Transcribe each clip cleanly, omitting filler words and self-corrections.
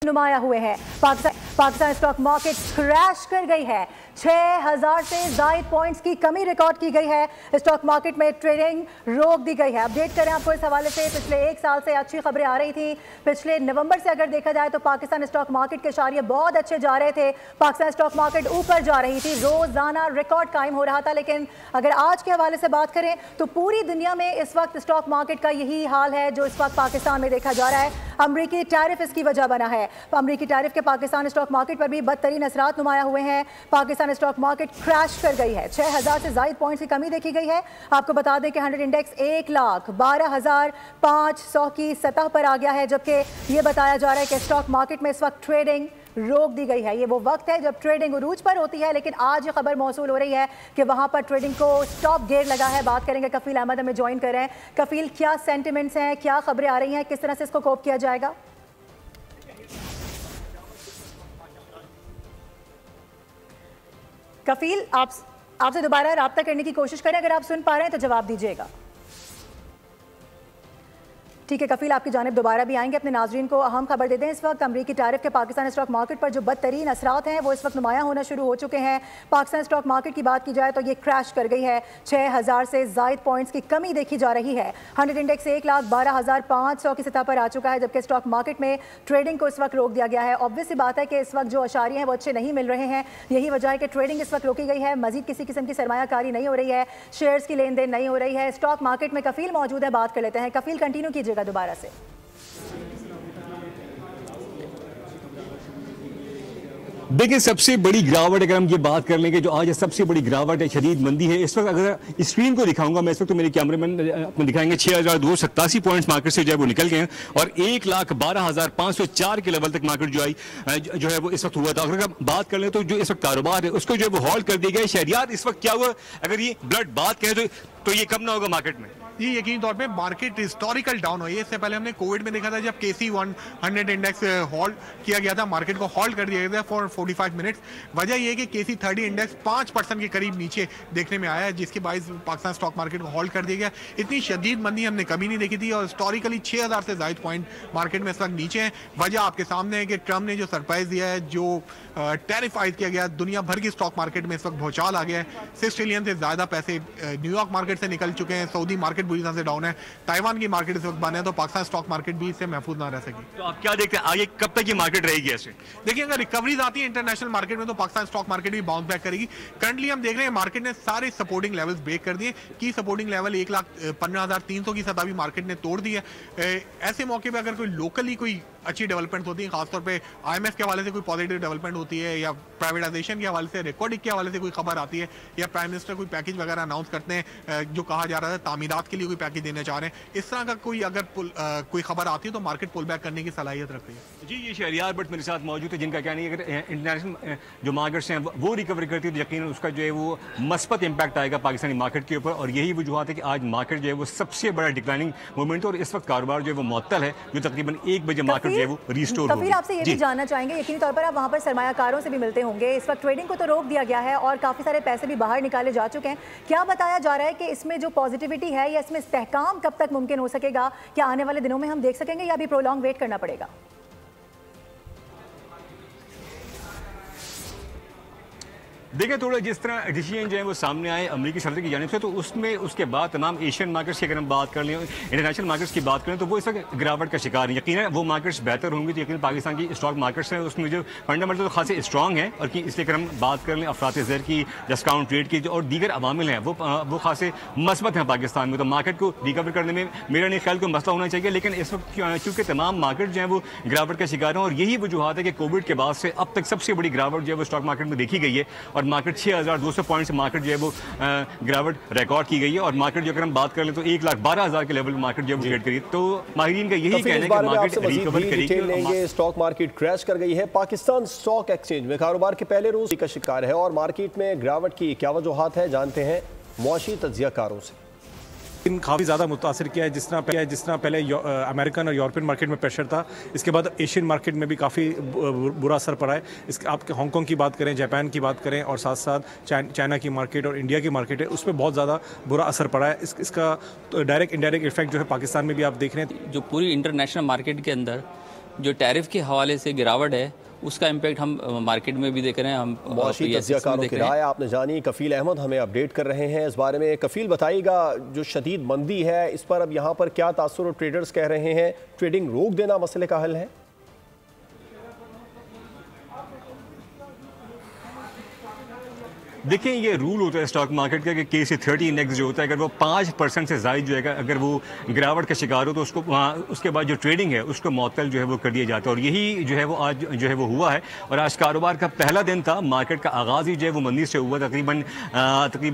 नुमाया हुए हैं। पाकिस्तान स्टॉक मार्केट क्रैश कर गई है। 6000 से ज़ायद पॉइंट्स की कमी रिकॉर्ड की गई है। स्टॉक मार्केट में ट्रेडिंग रोक दी गई है। अपडेट करें आपको इस हवाले से, पिछले एक साल से अच्छी खबरें आ रही थी। पिछले नवंबर से अगर देखा जाए तो पाकिस्तान स्टॉक मार्केट के इशारे बहुत अच्छे जा रहे थे। पाकिस्तान स्टॉक मार्केट ऊपर जा रही थी, रोजाना रिकॉर्ड कायम हो रहा था। लेकिन अगर आज के हवाले से बात करें तो पूरी दुनिया में इस वक्त स्टॉक मार्केट का यही हाल है जो इस वक्त पाकिस्तान में देखा जा रहा है। अमरीकी टैरिफ इसकी वजह बना है। अमरीकी टैरिफ के पाकिस्तान स्टॉक मार्केट पर भी बदतरीन असरात नुमाया हुए हैं। पाकिस्तान स्टॉक मार्केट क्रैश कर गई है। 6000 से ज़ायद पॉइंट्स की कमी देखी गई है। आपको बता दें कि 100 इंडेक्स 1,12,500 की सतह पर आ गया है, जबकि ये बताया जा रहा है कि स्टॉक मार्केट में इस वक्त ट्रेडिंग रोक दी गई है। ये वो वक्त है जब ट्रेडिंग उरूज पर होती है, लेकिन आज ये खबर मौसूल हो रही है कि वहां पर ट्रेडिंग को स्टॉप गेयर लगा है। बात करेंगे, कफील अहमद हमें ज्वाइन कर रहे हैं। कफील, क्या सेंटिमेंट्स हैं, क्या खबरें आ रही हैं, किस तरह से इसको कोप किया जाएगा? कफील, आपसे दोबारा राब्ता करने की कोशिश करें, अगर आप सुन पा रहे हैं तो जवाब दीजिएगा। ठीक है कफील, आपकी जानिब दोबारा भी आएंगे। अपने नाजरीन को अहम खबर दे दें, इस वक्त अमरीकी टैरिफ के पाकिस्तान स्टॉक मार्केट पर जो बदतरीन असरात हैं वो इस वक्त नुमाया होना शुरू हो चुके हैं। पाकिस्तान स्टॉक मार्केट की बात की जाए तो ये क्रैश कर गई है। 6000 से ज़ायद पॉइंट्स की कमी देखी जा रही है। 100 इंडेक्स 1,12,500 की सतह पर आ चुका है, जबकि स्टॉक मार्केट में ट्रेडिंग को इस वक्त रोक दिया गया है। ऑब्वियस सी बात है कि इस वक्त जो अशारियाँ हैं वो अच्छे नहीं मिल रहे हैं। यही वजह है कि ट्रेडिंग इस वक्त रोकी गई है। मजीद किसी किस्म की सरमायाकारी नहीं हो रही है, शेयर्स की लेन देन नहीं हो रही है। स्टॉक मार्केट में कफील मौजूद है, बात कर लेते हैं। कफील, कंटिन्यू कीजिएगा दोबारा से। देखिए, सबसे बड़ी गिरावट अगर हम ये बात कर लेंगे, जो आज सबसे बड़ी गिरावट है, शदीद मंदी है। इस वक्त अगर स्क्रीन को दिखाऊंगा मैं, इस वक्त तो मेरे कैमरामैन आपको दिखाएंगे 6287 पॉइंट्स मार्केट से जो है वो निकल गए हैं और 1,12,504 के लेवल तक मार्केट जो है वो इस वक्त हुआ था। अगर हम बात कर लें तो जो इस वक्त कारोबार है उसको जो है वो हॉल्ट कर दिया गया है। शहरियात इस वक्त क्या हुआ, अगर ये ब्लड बात कहें तो ये कम ना होगा मार्केट में। जी, यकीनी तौर पे मार्केट हिस्टोरिकल डाउन हुई है। इससे पहले हमने कोविड में देखा था जब KC 100 इंडेक्स होल्ड किया गया था, मार्केट को होल्ड कर दिया गया था फॉर 45 मिनट्स। वजह यह है कि KC 30 इंडेक्स 5% के करीब नीचे देखने में आया है, जिसके बायस पाकिस्तान स्टॉक मार्केट को होल्ड कर दिया गया। इतनी शदीद मंदी हमने कभी नहीं देखी थी और हिस्टोरिकली 6000 से ज़ायद पॉइंट मार्केट में इस वक्त नीचे हैं। वजह आपके सामने है कि ट्रम्प ने जो सरप्राइज दिया है, जो टैरिफ आयद किया गया, दुनिया भर की स्टॉक मार्केट में इस वक्त भूचाल आ गया है। 6 ट्रिलियन से ज़्यादा पैसे न्यूयॉर्क मार्केट से निकल चुके हैं। सऊदी मार्केट बुरी तरह से डाउन है। ताइवान की मार्केट इस वक्त बंद है, तो पाकिस्तान स्टॉक मार्केट भी इससे महफूज ना रह सकी। तो आप क्या देखते हैं आगे कब तक ये मार्केट रहेगी ऐसे? देखिए, अगर रिकवरीज आती है इंटरनेशनल मार्केट में तो पाकिस्तान स्टॉक मार्केट भी बाउंस बैक करेगी। करंटली हम देख रहे हैं मार्केट ने सारे सपोर्टिंग लेवल्स ब्रेक कर दिए। की सपोर्टिंग लेवल 1,15,300 की सतह भी मार्केट ने तोड़ दी है। ऐसे मौके पर अगर कोई लोकली कोई अच्छी डेवलपमेंट होती है, खासतौर पे IMF के हवाले से कोई पॉजिटिव डेवलपमेंट होती है या प्राइवेटाइजेशन के हवाले से, रिकॉर्डिंग के हवाले से कोई खबर आती है या प्राइम मिनिस्टर कोई पैकेज वगैरह अनाउंस करते हैं, जो कहा जा रहा है तामीरात के लिए कोई पैकेज देने चाह रहे हैं, इस तरह का कोई अगर कोई खबर आती है तो मार्केट पुल बैक करने की सलाहियत रखती है। जी, ये शहरियार बट मेरे साथ मौजूद है जिनका क्या नहीं, अगर इंटरनेशनल जो मार्केट्स हैं वो रिकवरी करती है तो यकीन उसका जो है वो मस्बत इंपैक्ट आएगा पाकिस्तानी मार्केट के ऊपर। और यही वजूहत है कि आज मार्केट जो है वो सबसे बड़ा डिक्लाइनिंग मोमेंट है और इस वक्त कारोबार जो है वो मुअत्तल है, जो तकरीबन 1 बजे मार्केट जो है वो रिस्टोर फिर आपसे ये भी जानना चाहेंगे, यकीनी तौर पर आप वहाँ पर सरमायाकारों से भी मिलते होंगे। इस वक्त ट्रेडिंग को तो रोक दिया गया है और काफ़ी सारे पैसे भी बाहर निकाले जा चुके हैं। क्या बताया जा रहा है कि इसमें जो पॉजिटिविटी है या इसमें इस्तेहकाम कब तक मुमकिन हो सकेगा? क्या आने वाले दिनों में हम देख सकेंगे या अभी प्रोलॉन्ग वेट करना पड़ेगा? देखिए, थोड़ा जिस तरह डिसीजन जो है वो सामने आए अमरीकी सदर की जानिब से, तो उसमें उसके बाद तमाम एशियन मार्केट्स की अगर हम बात कर लें, इंटरनेशनल मार्केट्स की बात करें, तो वो इस वक्त गिरावट का शिकार है। यकीन है वो मार्केट्स बेहतर होंगी तो यकीन पाकिस्तान की स्टॉक मार्केट्स हैं उसमें जो फंडामेंटल तो खासे स्ट्रॉन्ग है। और इसलिए अगर हम बात कर लें अफरात ज़र की, डिस्काउंट रेट की और दीगर अवामिल हैं वो खासे मस्बत हैं पाकिस्तान में, तो मार्केट को रिकवर करने में मेरा नहीं ख्याल कोई मसला होना चाहिए। लेकिन इस वक्त चूँकि तमाम मार्केट जो है वो गिरावट का शिकार हैं और यही वजूहत है कि कोविड के बाद से अब तक सबसे बड़ी गिरावट जो है वो स्टॉक मार्केट में देखी गई है और मार्केट 6200 पॉइंट से मार्केट जो है वो गिरावट रिकॉर्ड की गई है। और मार्केट जो अगर हम बात कर लें तो 1,12,000 के लेवल मार्केट जो ट्रेड करी, तो माहिरीन का यही कहना है कि मार्केट रिकवर करेगी। स्टॉक मार्केट क्रैश कर गई है। पाकिस्तान स्टॉक एक्सचेंज में कारोबार के पहले रोज का शिकार है और मार्केट में गिरावट की क्या वजूहात है, जानते हैं मुआशी तज्जियाकारों से। काफ़ी ज़्यादा मुतासर किया है। जिस तरह पहले अमेरिकन और यूरोपियन मार्केट में प्रेशर था, इसके बाद एशियन मार्केट में भी काफ़ी बुरा असर पड़ा है। इसके आप हांगकॉन्ग की बात करें, जापान की बात करें और साथ साथ चाइना की मार्केट और इंडिया की मार्केट है, उस पर बहुत ज़्यादा बुरा असर पड़ा है। इसका तो डायरेक्ट इनडायरेक्ट इफेक्ट जो है पाकिस्तान में भी आप देख रहे हैं। जो पूरी इंटरनेशनल मार्केट के अंदर जो टैरिफ के हवाले से गिरावट है उसका इम्पैक्ट हम मार्केट में भी देख रहे हैं। हम मुआशी तज्ज़ियाकारों की राय आपने जानी। कफील अहमद हमें अपडेट कर रहे हैं इस बारे में। कफील बताइएगा, जो शदीद मंदी है इस पर अब यहाँ पर क्या तासुर ट्रेडर्स कह रहे हैं? ट्रेडिंग रोक देना मसले का हल है? देखिए, ये रूल होता है स्टॉक मार्केट का कि KC 30 इंडेक्स जो होता है अगर वो 5% से ज़ायद जो है अगर वो गिरावट का शिकार हो तो उसको वहाँ उसके बाद जो ट्रेडिंग है उसको मुअत्तल जो है वो कर दिया जाता है। और यही जो है वो आज जो है वो हुआ है। और आज कारोबार का पहला दिन था। मार्केट का आगाज़ ही जो है वो मंदी से हुआ। तकरीबन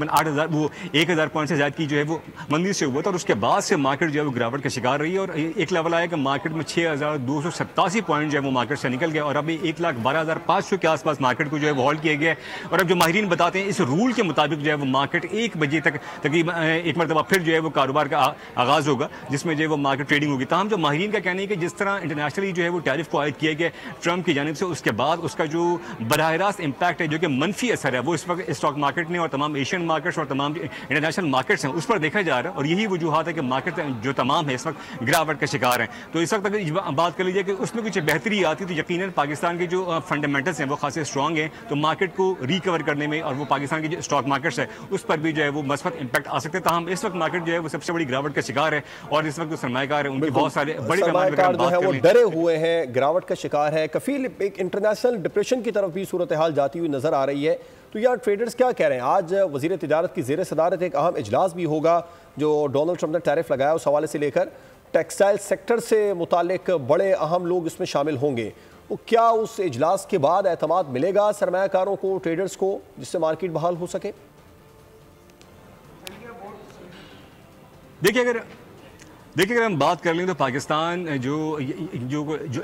1000 पॉइंट से ज़्यादा की जो है वो मंदी से हुआ था। और उसके बाद से मार्केट जो है वो गिरावट का शिकार रही है। और एक लेवल आया कि मार्केट में 6287 पॉइंट जो है वो मार्केट से निकल गया। और अभी 1,12,500 के आसपास मार्केट को जो है वो होल्ड किया गया। और अब जो माहिरीन बताते हैं इस रूल के मुताबिक जो है वो मार्केट 1 बजे तक तकरीबन एक मरतबा फिर जो है वो कारोबार का आगाज होगा जिसमें जो है वो मार्केट ट्रेडिंग होगी। ताहम जो माहिरीन का कहना है कि जिस तरह इंटरनेशनली जो है वो टैरिफ को आयद किया गया ट्रंप की जानिब से, उसके बाद उसका जो बराह रास्त इम्पैक्ट है जो कि मनफी असर है वो इस वक्त स्टॉक मार्केट ने और तमाम एशियन मार्केट्स और तमाम इंटरनेशनल मार्केट्स हैं उस पर देखा जा रहा है। और यही वजूहत है कि मार्केट जो तमाम है इस वक्त गिरावट का शिकार है। तो इस वक्त अगर बात कर लीजिए कि उसमें कुछ बेहतरी आती तो यकीनन पाकिस्तान के जो फंडामेंटल्स हैं वो खासे स्ट्रॉन्ग हैं, तो मार्केट को रिकवर करने में और वो पाकिस्तान की जो स्टॉक मार्केट्स है उस पर भी जो है वो मस्बत इम्पैक्ट आ सकते हैं। ताहम इस वक्त मार्केट जो है वो सबसे बड़ी गिरावट का शिकार है। और इस वक्त जो सरमायाकार है उनकी बहुत सारे बड़े सरमायाकार जो है वो डरे हुए हैं, गिरावट का शिकार है। कफील, एक इंटरनेशनल डिप्रेशन की तरफ भी सूरत हाल जाती हुई नजर आ रही है। तो यार ट्रेडर्स क्या कह रहे हैं? आज वजीर तिजारत की ज़ेर सदारत एक अहम इजलास भी होगा जो डोनाल्ड ट्रंप ने टैरिफ लगाया उस हवाले से लेकर टेक्सटाइल सेक्टर से मुतालिक बड़े अहम लोग इसमें शामिल होंगे। वो क्या उस इजलास के बाद एतमाद मिलेगा सरमायाकारों को, ट्रेडर्स को, जिससे मार्केट बहाल हो सके? देखिए अगर हम बात कर लें तो पाकिस्तान जो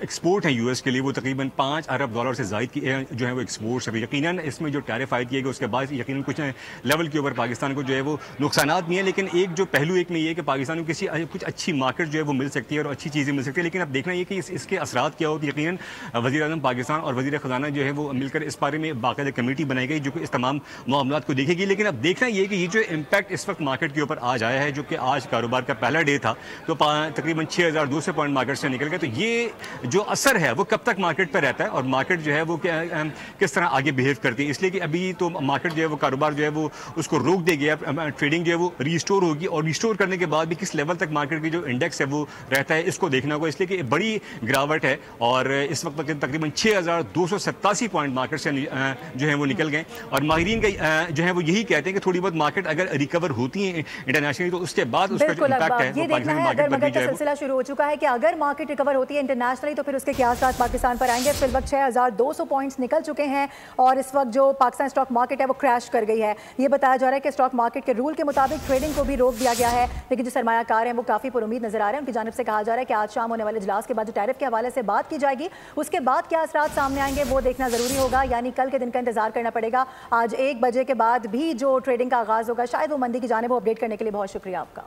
एक्सपोर्ट है यूएस के लिए वो तकरीबन $5 अरब से ज़ायद की जो है वो एक्सपोर्ट्स है। यकीनन इसमें जो टैरिफ आयद किए गए उसके बाद यकीनन कुछ लेवल के ऊपर पाकिस्तान को जो है वो नुकसानात भी हैं। लेकिन एक जो पहलू एक में ये है कि पाकिस्तान को कुछ अच्छी मार्केट जो है वो मिल सकती है और अच्छी चीज़ें मिल सकती है। लेकिन अब देखना ये कि इसके असरात क्या होती है। यकीनन वज़ीर-ए-आज़म पाकिस्तान और वज़ीर ख़जाना जो है वो मिलकर इस बारे में बाकायदा कमेटी बनाई गई जो कि इस तमाम मामलात को देखेगी। लेकिन अब देखना ये कि ये जो इम्पैक्ट इस वक्त मार्केट के ऊपर आज आया है, जो कि आज कारोबार का पहला डे था, तो तकरीबन 6200 पॉइंट मार्केट से निकल गए। तो ये जो असर है वो कब तक मार्केट पर रहता है और मार्केट जो है वो किस तरह आगे बिहेव करती है। इसलिए कि अभी तो मार्केट जो है वो कारोबार जो है वो उसको रोक दे गया, ट्रेडिंग जो है वो रिस्टोर होगी और रिस्टोर करने के बाद भी किस लेवल तक मार्केट की जो इंडेक्स है वो रहता है इसको देखना होगा। इसलिए कि बड़ी गिरावट है और इस वक्त तकरीबन 6287 पॉइंट मार्केट से जो है वो निकल गए। और माहिरीन का जो है वो यही कहते हैं कि थोड़ी बहुत मार्केट अगर रिकवर होती है इंटरनेशनली तो उसके बाद उसका जो इम्पैक्ट है वो पाकिस्तानी मार्केट पर भी जो है सिलसिला शुरू हो चुका है कि अगर मार्केट रिकवर होती है इंटरनेशनली तो फिर उसके क्या असर पाकिस्तान पर आएंगे। फिर वक्त 6200 पॉइंट्स निकल चुके हैं और इस वक्त जो पाकिस्तान स्टॉक मार्केट है वो क्रैश कर गई है। ये बताया जा रहा है कि स्टॉक मार्केट के रूल के मुताबिक ट्रेडिंग को भी रोक दिया गया है। लेकिन जो सरमायाकार हैं वो काफी पुरुमीद नजर आ रहे हैं। उनकी जानिब से कहा जा रहा है कि आज शाम होने वाले इजलास के बाद जो टैरिफ के हवाले से बात की जाएगी उसके बाद क्या असरात सामने आएंगे वो देखना जरूरी होगा। यानी कल के दिन का इंतजार करना पड़ेगा। आज 1 बजे के बाद भी जो ट्रेडिंग का आगाज होगा शायद वो मंदी की जानिब अपडेट करने के लिए बहुत शुक्रिया आपका।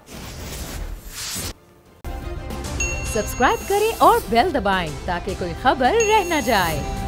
सब्सक्राइब करें और बेल दबाएं ताकि कोई खबर रह न जाए।